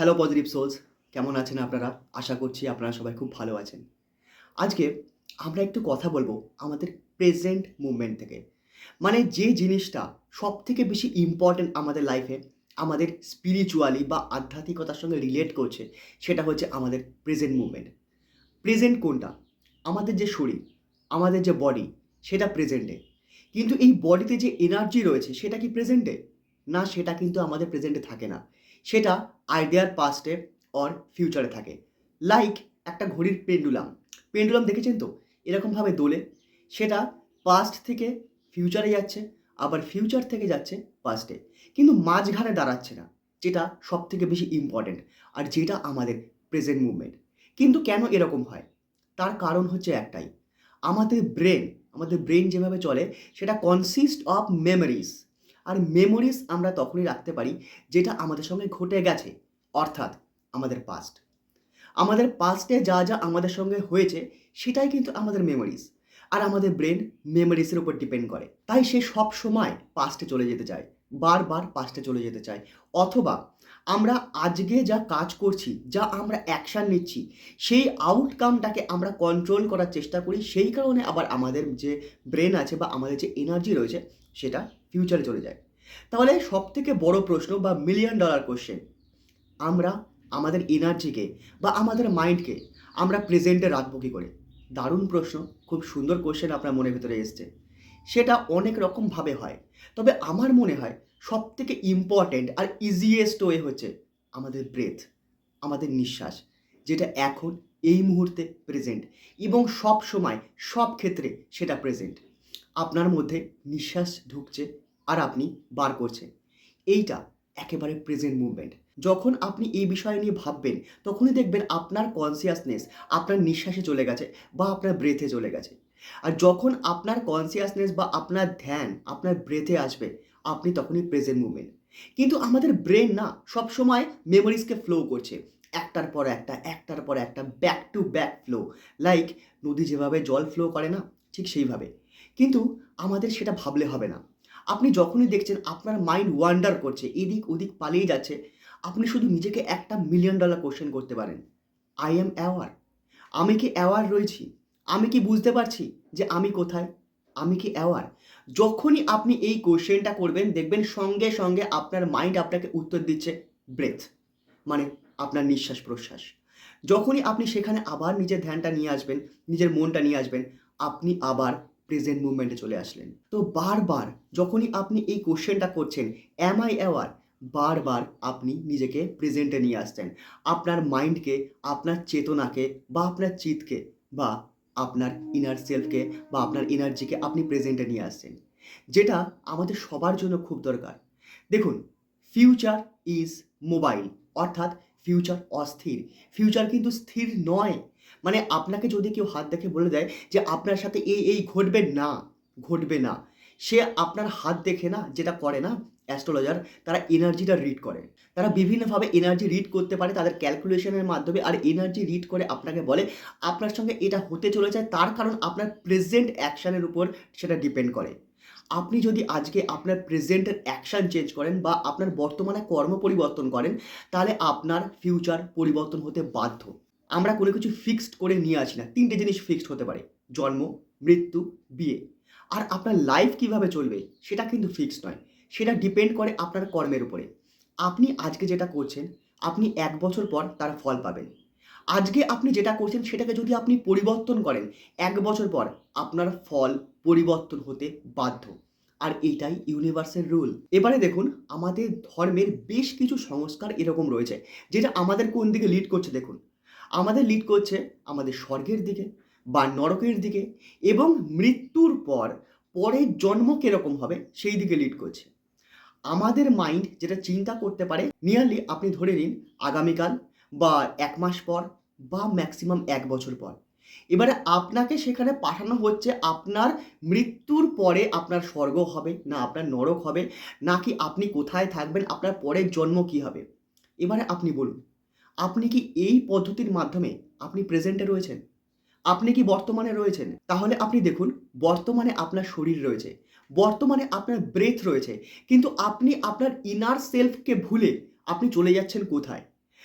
Hello positive sols, কেমন আছেন আপনারা? আশা করছি আপনারা সবাই খুব ভালো আছেন। আজকে আমরা একটু কথা বলবো আমাদের প্রেজেন্ট মুভমেন্ট থেকে। মানে যে জিনিসটা সবথেকে বেশি ইম্পর্টেন্ট আমাদের লাইফে, আমাদের স্পিরিচুয়ালি বা আধ্যাত্মিকতার সঙ্গে রিলেট করছে, সেটা হচ্ছে আমাদের প্রেজেন্ট মুভমেন্ট। প্রেজেন্ট কোনটা? আমাদের যে শরীর, আমাদের যে বডি, সেটা প্রেজেন্টে। কিন্তু এই বডিতে যে এনার্জি রয়েছে সেটা কি প্রেজেন্টে? না, সেটা কিন্তু আমাদের প্রেজেন্টে থাকে না। সেটা আইডিয়ার পাস্টে অর ফিউচারে থাকে। লাইক একটা ঘড়ির পেন্ডুলাম। পেন্ডুলাম দেখেছেন তো? এরকমভাবে দোলে। সেটা পাস্ট থেকে ফিউচারে যাচ্ছে, আবার ফিউচার থেকে যাচ্ছে পাস্টে। কিন্তু মাঝখানে দাঁড়াচ্ছে না, যেটা সবথেকে বেশি ইম্পর্টেন্ট আর যেটা আমাদের প্রেজেন্ট মুভমেন্ট। কিন্তু কেন এরকম হয়? তার কারণ হচ্ছে একটাই, আমাদের ব্রেন যেভাবে চলে সেটা কনসিস্ট অফ মেমোরিজ। আর মেমোরিজ আমরা তখনই রাখতে পারি যেটা আমাদের সঙ্গে ঘটে গেছে, অর্থাৎ আমাদের পাস্ট। আমাদের পাস্টে যা যা আমাদের সঙ্গে হয়েছে সেটাই কিন্তু আমাদের মেমোরিজ। আর আমাদের ব্রেন মেমোরিজের উপর ডিপেন্ড করে, তাই সে সব সময় পাস্টে চলে যেতে চায়, বারবার পাস্টে চলে যেতে চায়। অথবা আমরা আজকে যা কাজ করছি, যা আমরা অ্যাকশান নিচ্ছি, সেই আউটকামটাকে আমরা কন্ট্রোল করার চেষ্টা করি। সেই কারণে আবার আমাদের যে ব্রেন আছে বা আমাদের যে এনার্জি রয়েছে সেটা ফিউচারে চলে যায়। তাহলে সবথেকে বড় প্রশ্ন বা মিলিয়ন ডলার কোশ্চেন, আমরা আমাদের এনার্জিকে বা আমাদের মাইন্ডকে আমরা প্রেজেন্টে রাখবো কী করে? দারুণ প্রশ্ন, খুব সুন্দর কোশ্চেন আপনার মনের ভিতরে এসছে। সেটা অনেক রকমভাবে হয়, তবে আমার মনে হয় সবথেকে ইম্পর্ট্যান্ট আর ইজিয়েস্ট ওয়ে হচ্ছে আমাদের ব্রেথ, আমাদের নিঃশ্বাস, যেটা এখন এই মুহূর্তে প্রেজেন্ট এবং সব সময় সব ক্ষেত্রে সেটা প্রেজেন্ট। আপনার মধ্যে নিঃশ্বাস ঢুকছে আর আপনি বার করছেন, এইটা একেবারে প্রেজেন্ট মুভমেন্ট। যখন আপনি এই বিষয় নিয়ে ভাববেন তখনই দেখবেন আপনার কনসিয়াসনেস আপনার নিঃশ্বাসে চলে গেছে বা আপনার ব্রেথে চলে গেছে। আর যখন আপনার কনসিয়াসনেস বা আপনার ধ্যান আপনার ব্রেথে আসবে, আপনি তখনই প্রেজেন্ট মুভমেন্ট। কিন্তু আমাদের ব্রেন না সবসময় মেমোরিজকে ফ্লো করছে, একটার পর একটা, একটার পর একটা, back to back flow. Like নদী যেভাবে জল ফ্লো করে না, ঠিক সেইভাবে। কিন্তু আমাদের সেটা ভাবলে হবে না। আপনি যখনই দেখছেন আপনার মাইন্ড ওয়ান্ডার করছে, এদিক ওদিক পালিয়ে যাচ্ছে, আপনি শুধু নিজেকে একটা মিলিয়ন ডলার কোশ্চেন করতে পারেন, আই অ্যাম অ্যাওয়ার। আমি কি অ্যাওয়ার রয়েছি? আমি কি বুঝতে পারছি যে আমি কোথায়? আমি কি অ্যাওয়ার? যখনই আপনি এই কোশ্চেনটা করবেন দেখবেন সঙ্গে সঙ্গে আপনার মাইন্ড আপনাকে উত্তর দিচ্ছে ব্রেথ, মানে আপনার নিঃশ্বাস প্রশ্বাস। যখনই আপনি সেখানে আবার নিজের ধ্যানটা নিয়ে আসবেন, নিজের মনটা নিয়ে আসবেন, আপনি আবার প্রেজেন্ট মুভমেন্টে চলে আসলেন। তো বারবার যখনই আপনি এই কোশ্চেনটা করছেন, অ্যাম আই অ্যাওয়ার, বারবার আপনি নিজেকে প্রেজেন্টে নিয়ে আসছেন। আপনার মাইন্ডকে, আপনার চেতনাকে বা আপনার চিতকে বা আপনার ইনার সেলফকে বা আপনার এনার্জিকে আপনি প্রেজেন্টে নিয়ে আসছেন, যেটা আমাদের সবার জন্য খুব দরকার। দেখুন, ফিউচার ইজ মোবাইল, অর্থাৎ ফিউচার অস্থির। ফিউচার কিন্তু স্থির নয়। মানে আপনাকে যদি কেউ হাত দেখে বলে দেয় যে আপনার সাথে এই ঘটবে না, ঘটবে না, সে আপনার হাত দেখে না যেটা করে না অ্যাস্ট্রোলজার, তারা এনার্জিটা রিড করে। তারা বিভিন্নভাবে এনার্জি রিড করতে পারে তাদের ক্যালকুলেশনের মাধ্যমে, আর এনার্জি রিড করে আপনাকে বলে আপনার সঙ্গে এটা হতে চলেছে, তার কারণ আপনার প্রেজেন্ট অ্যাকশানের উপর সেটা ডিপেন্ড করে। আপনি যদি আজকে আপনার প্রেজেন্টের অ্যাকশান চেঞ্জ করেন বা আপনার বর্তমানে কর্ম পরিবর্তন করেন, তাহলে আপনার ফিউচার পরিবর্তন হতে বাধ্য। আমরা কোনো কিছু ফিক্সড করে নিয়ে আসি না। ৩ টে জিনিস ফিক্সড হতে পারে: জন্ম, মৃত্যু, বিয়ে। আর আপনার লাইফ কীভাবে চলবে সেটা কিন্তু ফিক্সড নয়। সেটা ডিপেন্ড করে আপনার কর্মের উপরে। আপনি আজকে যেটা করছেন, আপনি ১ বছর পর তার ফল পাবেন। আজকে আপনি যেটা করছেন সেটাকে যদি আপনি পরিবর্তন করেন, ১ বছর পর আপনার ফল পরিবর্তন হতে বাধ্য। আর এইটাই ইউনিভার্সের রুল। এবারে দেখুন, আমাদের ধর্মের বেশ কিছু সংস্কার এরকম রয়েছে যেটা আমাদের কোন দিকে লিড করছে দেখুন। আমাদের লিড করছে আমাদের স্বর্গের দিকে বা নরকের দিকে, এবং মৃত্যুর পর পরের জন্ম কিরকম হবে সেই দিকে লিড করছে। আমাদের মাইন্ড যেটা চিন্তা করতে পারে নিয়ারলি আপনি ধরে নিন আগামীকাল বা ১ মাস পর বা ম্যাক্সিমাম ১ বছর পর। এবারে আপনাকে সেখানে পাঠানো হচ্ছে আপনার মৃত্যুর পরে আপনার স্বর্গ হবে না আপনার নরক হবে, নাকি আপনি কোথায় থাকবেন, আপনার পরের জন্ম কী হবে। এবারে আপনি বলুন, আপনি কি এই পদ্ধতির মাধ্যমে আপনি প্রেজেন্টে রয়েছেন? আপনি কি বর্তমানে রয়েছেন? তাহলে আপনি দেখুন, বর্তমানে আপনার শরীর রয়েছে, বর্তমানে আপনার ব্রেথ রয়েছে, কিন্তু আপনি আপনার ইনার সেলফকে ভুলে আপনি চলে যাচ্ছেন কোথায়?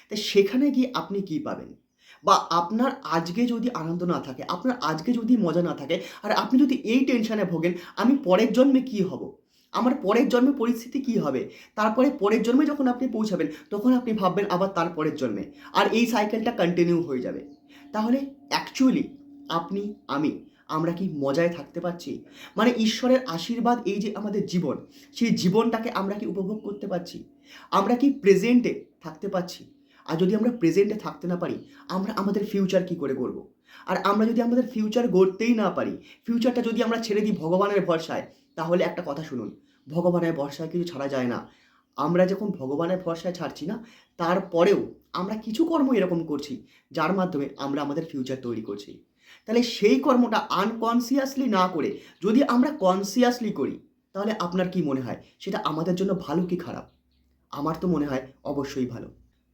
তো সেখানে গিয়ে আপনি কী পাবেন? বা আপনার আজকে যদি আনন্দ না থাকে, আপনার আজকে যদি মজা না থাকে, আর আপনি যদি এই টেনশনে ভোগেন, আমি পরের জন্মে কী হব? আমার পরের জন্মে পরিস্থিতি কী হবে? তারপরে পরের জন্মে যখন আপনি পৌঁছাবেন, তখন আপনি ভাববেন আবার তার পরের জন্মে। আর এই সাইকেলটা কন্টিনিউ হয়ে যাবে। তাহলে অ্যাকচুয়ালি আপনি, আমি, আমরা কি মজায় থাকতে পারছি? মানে ঈশ্বরের আশীর্বাদ এই যে আমাদের জীবন, সেই জীবনটাকে আমরা কি উপভোগ করতে পারছি? আমরা কি প্রেজেন্টে থাকতে পারছি? আর যদি আমরা প্রেজেন্টে থাকতে না পারি, আমরা আমাদের ফিউচার কি করে গড়ব? আর আমরা যদি আমাদের ফিউচার গড়তেই না পারি, ফিউচারটা যদি আমরা ছেড়ে দিই ভগবানের ভরসায়, তাহলে একটা কথা শুনুন, ভগবানের ভরসায় কিছু ছাড়া যায় না। আমরা যখন ভগবানের ভরসায় ছাড়ছি না, তারপরেও আমরা কিছু কর্ম এরকম করছি, যার মাধ্যমে আমরা আমাদের ফিউচার তৈরি করছি। তাহলে সেই কর্মটা আনকনসিয়াসলি না করে যদি আমরা কনসিয়াসলি করি, তাহলে আপনার কি মনে হয় সেটা আমাদের জন্য ভালো কি খারাপ? আমার তো মনে হয় অবশ্যই ভালো।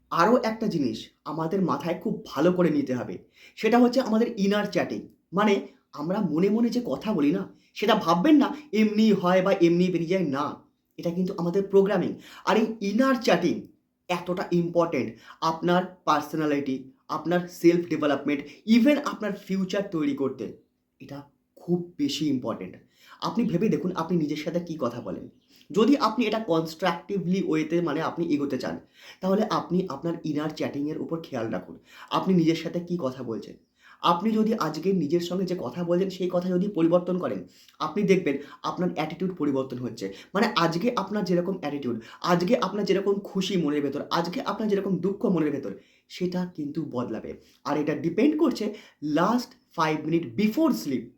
আরও একটা জিনিস আমাদের মাথায় খুব ভালো করে নিতে হবে। সেটা হচ্ছে আমাদের ইনার চ্যাটিং। মানে আমরা মনে, মনে যে কথা বলি না, সেটা ভাববেন না এমনিই হয় বা এমনিই বেরিয়ে যায়, না। এটা কিন্তু আমাদের প্রোগ্রামিং। আর এই ইনার চ্যাটিং এতটা ইম্পোর্টেন্ট আপনার পার্সোনালিটি, আপনার সেলফ ডেভেলপমেন্ট, ইভেন আপনার ফিউচার তৈরি করতে। এটা খুব বেশি ইম্পোর্টেন্ট। আপনি ভেবে দেখুন আপনি নিজের সাথে কি কথা বলেন। যদি আপনি এটা কনস্ট্রাকটিভলি ওয়েতে মানে আপনি এগোতে চান, তাহলে আপনি আপনার ইনার চ্যাটিংয়ের উপর খেয়াল রাখুন। আপনি নিজের সাথে কি কথা বলছেন? আপনি যদি আজকে নিজের সঙ্গে যে কথা বলছেন, সেই কথা যদি পরিবর্তন করেন, আপনি দেখবেন আপনার অ্যাটিটিউড পরিবর্তন হচ্ছে। মানে আজকে আপনার যেরকম অ্যাটিটিউড, আজকে আপনার যেরকম খুশি মনের ভেতর, আজকে আপনার যেরকম দুঃখ মনের ভেতর, সেটা কিন্তু বদলাবে। আর এটা ডিপেন্ড করছে লাস্ট 5 মিনিট বিফোর স্লিপ,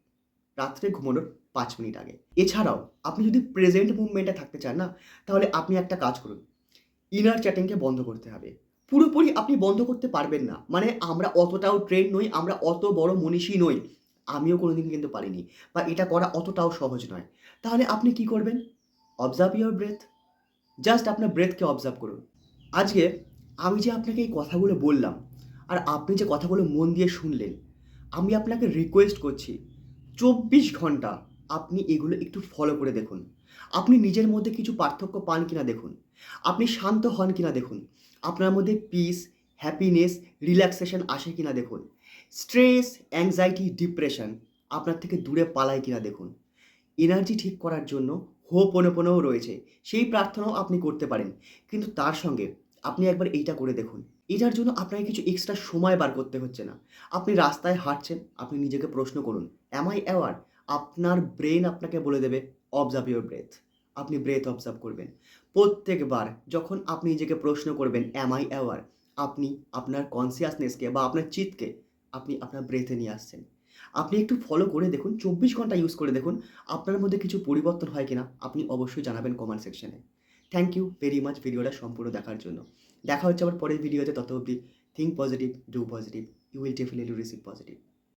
রাত্রে ঘুমানোর ৫ মিনিট আগে। এছাড়াও আপনি যদি প্রেজেন্ট মুভমেন্টে থাকতে চান না, তাহলে আপনি একটা কাজ করুন। ইনার চ্যাটিংকে বন্ধ করতে হবে। পুরোপুরি আপনি বন্ধ করতে পারবেন না। মানে আমরা অতটাও ট্রেন্ড নই, আমরা অত বড় মনীষী নই। আমিও কোনোদিন কিন্তু পারিনি। বা এটা করা অতটাও সহজ নয়। তাহলে আপনি কি করবেন? Observe your breadth. জাস্ট আপনার ব্রেথকে অবজার্ভ করুন। আজকে আমি যে আপনাকে এই কথাগুলো বললাম, আর আপনি যে কথাগুলো মন দিয়ে শুনলেন, আমি আপনাকে রিকোয়েস্ট করছি ২৪ ঘন্টা আপনি এগুলো একটু ফলো করে দেখুন। আপনি নিজের মধ্যে কিছু পার্থক্য পান কিনা দেখুন। আপনি শান্ত হন কিনা দেখুন। আপনার মধ্যে পিস, হ্যাপিনেস, রিল্যাক্সেশন আসে কিনা দেখুন। স্ট্রেস, অ্যাংজাইটি, ডিপ্রেশন আপনার থেকে দূরে পালায় কিনা দেখুন। এনার্জি ঠিক করার জন্য হোপোনোপোনোও রয়েছে। সেই প্রার্থনাও আপনি করতে পারেন। কিন্তু তার সঙ্গে আপনি একবার এইটা করে দেখুন। এটার জন্য আপনাকে কিছু এক্সট্রা সময় বার করতে হচ্ছে না। আপনি রাস্তায় হাঁটছেন, আপনি নিজেকে প্রশ্ন করুন, "অ্যাম আই অ্যাওয়ার?" আপনার ব্রেইন আপনাকে বলে দেবে, "অবজার্ভ ইউর ব্রেথ।" আপনি ব্রেথ অবজার্ভ করবেন। প্রত্যেকবার যখন আপনি নিজেকে প্রশ্ন করবেন, "অ্যাম আই অ্যাওয়ার?" আপনি আপনার কনসিয়াসনেসকে বা আপনার চিত্তকে আপনি আপনার ব্রেথে নিয়ে আসছেন। আপনি একটু ফলো করে দেখুন, ২৪ ঘন্টা ইউজ করে দেখুন, আপনার মধ্যে কিছু পরিবর্তন হয় কিনা আপনি অবশ্যই জানাবেন কমেন্ট সেকশনে। থ্যাংক ইউ ভেরি মাচ ভিডিওটা সম্পূর্ণ দেখার জন্য। দেখা হচ্ছে আবার পরের ভিডিওতে, তত অবধি think positive, do positive, you will definitely receive positive.